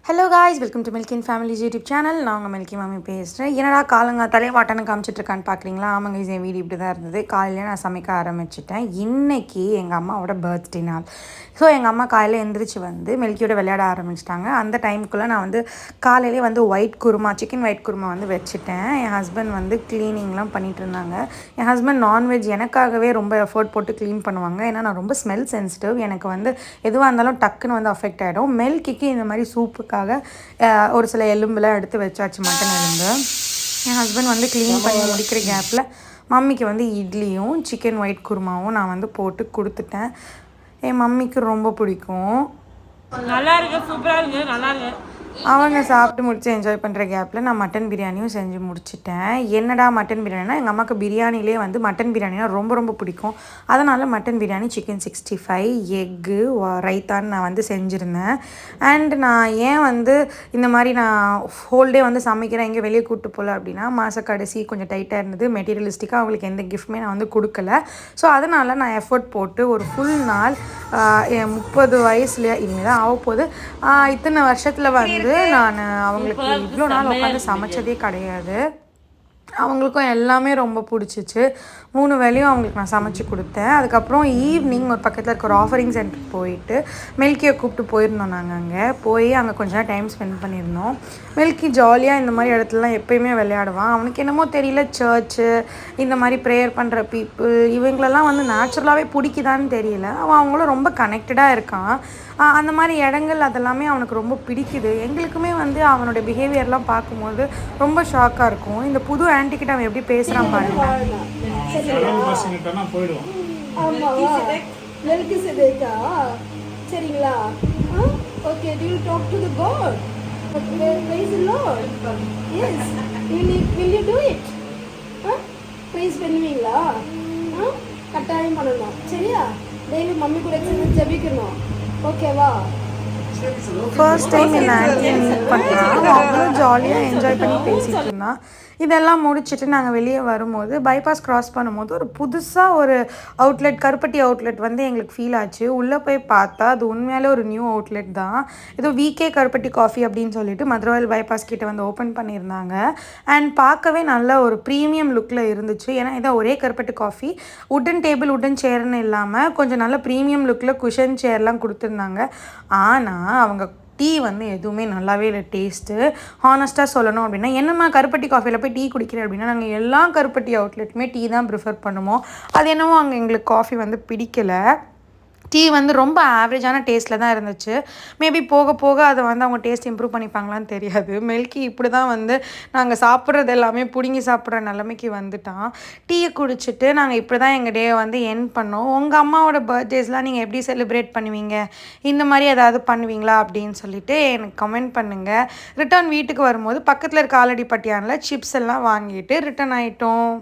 Hello guys, welcome to மில்கின் family's YouTube channel. நான் உங்கள் மில்கி மாமி பேசுகிறேன். என்னடா காலங்காத்தாலே வாட்டனை காமிச்சிட்ருக்கான்னு பார்க்குறீங்களா? ஆமாங்க, என் வீடு இப்படி தான் இருந்தது. காலையில் நான் சமைக்க ஆரம்பிச்சிட்டேன். இன்றைக்கி எங்கள் அம்மாவோட பர்த்டே நாள். ஸோ எங்கள் அம்மா காலையில் எழுந்திரிச்சு மில்கியோட விளையாட ஆரம்பிச்சிட்டாங்க. அந்த டைமுக்குள்ளே நான் காலையிலே white kurma, chicken white kurma வச்சுட்டேன். என் ஹஸ்பண்ட் க்ளீனிங்லாம் பண்ணிகிட்டு இருந்தாங்க. என் ஹஸ்பண்ட் நான்வெஜ் எனக்காகவே ரொம்ப எஃபர்ட் போட்டு க்ளீன் பண்ணுவாங்க. ஏன்னா நான் ரொம்ப ஸ்மெல் சென்சிட்டிவ். எனக்கு எதுவாக இருந்தாலும் டக்குன்னு அஃபெக்ட் ஆகிடும். மில்கிக்கு இந்த மாதிரி சூப்புக்காக ஒரு சில எலும்புலாம் எடுத்து வச்சாச்சு, மட்டன் எலும்பு. என் ஹஸ்பண்ட் க்ளீன் பண்ணி முடிக்கிற கேப்பில் மம்மிக்கு இட்லியும் சிக்கன் ஒயிட் குருமாவும் நான் போட்டு கொடுத்துட்டேன். என் மம்மிக்கு ரொம்ப பிடிக்கும். நல்லா இருக்கு, சூப்பராக இருக்குது, நல்லா இருக்கு. அவங்க சாப்பிட்டு முடிச்சு என்ஜாய் பண்ணுற கேப்பில் நான் மட்டன் பிரியாணியும் செஞ்சு முடிச்சிட்டேன். என்னடா மட்டன் பிரியாணினா, எங்கள் அம்மாவுக்கு பிரியாணிலே ரொம்ப பிரியாணினா ரொம்ப பிடிக்கும். அதனால் மட்டன் பிரியாணி, சிக்கன் 65, எக்கு, ரைத்தான்னு நான் செஞ்சுருந்தேன். அண்ட் நான் ஏன் இந்த மாதிரி நான் ஹோல்டே சமைக்கிறேன், எங்கே வெளியே கூப்பிட்டு போகல அப்படின்னா, மாத கடைசி கொஞ்சம் டைட்டாக இருந்தது. மெட்டீரியலிஸ்டிக்காக அவங்களுக்கு எந்த கிஃப்ட்டுமே நான் கொடுக்கல. ஸோ அதனால் நான் எஃபர்ட் போட்டு ஒரு ஃபுல் நாள், என் 30 வயசுலேயே இனிமேல் தான் ஆகப்போகுது. இத்தனை வருஷத்தில் நான் அவங்களுக்கு இவ்வளோ நாள் உட்காந்து சமைச்சதே கிடையாது. அவங்களுக்கும் எல்லாமே ரொம்ப பிடிச்சிச்சு. 3 வேளையும் அவங்களுக்கு நான் சமைச்சு கொடுத்தேன். அதுக்கப்புறம் ஈவினிங் ஒரு பக்கத்தில் இருக்க ஒரு ஆஃபரிங் சென்டருக்கு போயிட்டு மில்கியை கூப்பிட்டு போயிருந்தோம். நாங்கள் அங்கே கொஞ்ச நேரம் டைம் ஸ்பெண்ட் பண்ணியிருந்தோம். மில்கி ஜாலியாக இந்த மாதிரி இடத்துலலாம் எப்போயுமே விளையாடுவான். அவனுக்கு என்னமோ தெரியல, சர்ச்சு, இந்த மாதிரி ப்ரேயர் பண்ணுற பீப்புள், இவங்களெல்லாம் நேச்சுரலாகவே பிடிக்குதான்னு தெரியல. அவங்களும் ரொம்ப கனெக்டடாக இருக்கான். அந்த மாதிரி இடங்கள் அதெல்லாமே அவனுக்கு ரொம்ப பிடிக்குது. எங்களுக்குமே அவனுடைய பிஹேவியர்லாம் பார்க்கும்போது ரொம்ப ஷாக்காக இருக்கும். இந்த புது ஆன்ட்டிக்கிட்ட அவன் எப்படி பேசுகிறான் பாருங்க. சரிங்களா? Okay, do you talk to the God? Praise the Lord. Yes. Will you do it? Praise பண்ணுவீங்களா? கட்டாயம் பண்ணணும். சரியா? டெய்லி மம்மி கூட சேர்ந்து ஜெபிக்கணும். ஓகேவா? ஃபர்ஸ்ட் டைம் என் ஆன்ட்டியை மீட் பண்ணுறான். அவ்வளோ ஜாலியாக என்ஜாய் பண்ணி பேசிகிட்டு இருந்தான். இதெல்லாம் முடிச்சுட்டு நாங்கள் வெளியே வரும்போது பைபாஸ் க்ராஸ் பண்ணும்போது ஒரு புதுசாக ஒரு அவுட்லெட், கருப்பட்டி அவுட்லெட் எங்களுக்கு ஃபீல் ஆச்சு. உள்ளே போய் பார்த்தா அது உண்மையாலே ஒரு நியூ அவுட்லெட் தான். ஏதோ விகே கருப்பட்டி காஃபி அப்படின்னு சொல்லிட்டு மதுரவாயல் பைபாஸ் கிட்ட ஓப்பன் பண்ணியிருந்தாங்க. அண்ட் பார்க்கவே நல்ல ஒரு ப்ரீமியம் லுக்கில் இருந்துச்சு. ஏன்னா இதான் ஒரே கருப்பட்டி காஃபி, உட்டன் டேபிள், உட்டன் சேர்னு இல்லாமல் கொஞ்சம் நல்ல ப்ரீமியம் லுக்கில் குஷன் சேர்லாம் கொடுத்துருந்தாங்க. ஆனால் அவங்க டீ எதுவுமே நல்லாவே இல்லை டேஸ்ட்டு. ஹானஸ்ட்டாக சொல்லணும் அப்படின்னா, என்னம்மா கருப்பட்டி காஃபியில் போய் டீ குடிக்கிறேன் அப்படின்னா, நாங்கள் எல்லா கருப்பட்டி அவுட்லெட்டுமே டீ தான் ப்ரிஃபர் பண்ணுவோம். அது என்னவோ அங்கே எங்களுக்கு காஃபி பிடிக்கலை. டீ ரொம்ப ஆவரேஜான டேஸ்ட்டில் தான் இருந்துச்சு. மேபி போக போக அதை அவங்க டேஸ்ட் இம்ப்ரூவ் பண்ணிப்பாங்களான்னு தெரியாது. மில்கி இப்படி தான் நாங்கள் சாப்பிட்றது எல்லாமே பிடுங்கி சாப்பிட்ற நிலைமைக்கு வந்துட்டான். டீயை குடிச்சிட்டு நாங்கள் இப்படி தான் எங்கள் டே எண்ட் பண்ணோம். உங்கள் அம்மாவோட பர்த்டேஸ்லாம் நீங்கள் எப்படி செலிப்ரேட் பண்ணுவீங்க, இந்த மாதிரி ஏதாவது பண்ணுவீங்களா அப்படின்னு சொல்லிட்டு எனக்கு கமெண்ட் பண்ணுங்கள். ரிட்டர்ன் வீட்டுக்கு வரும்போது பக்கத்தில் இருக்க ஆலடி பட்டியானில் சிப்ஸ் எல்லாம் வாங்கிட்டு ரிட்டர்ன் ஆகிட்டோம்.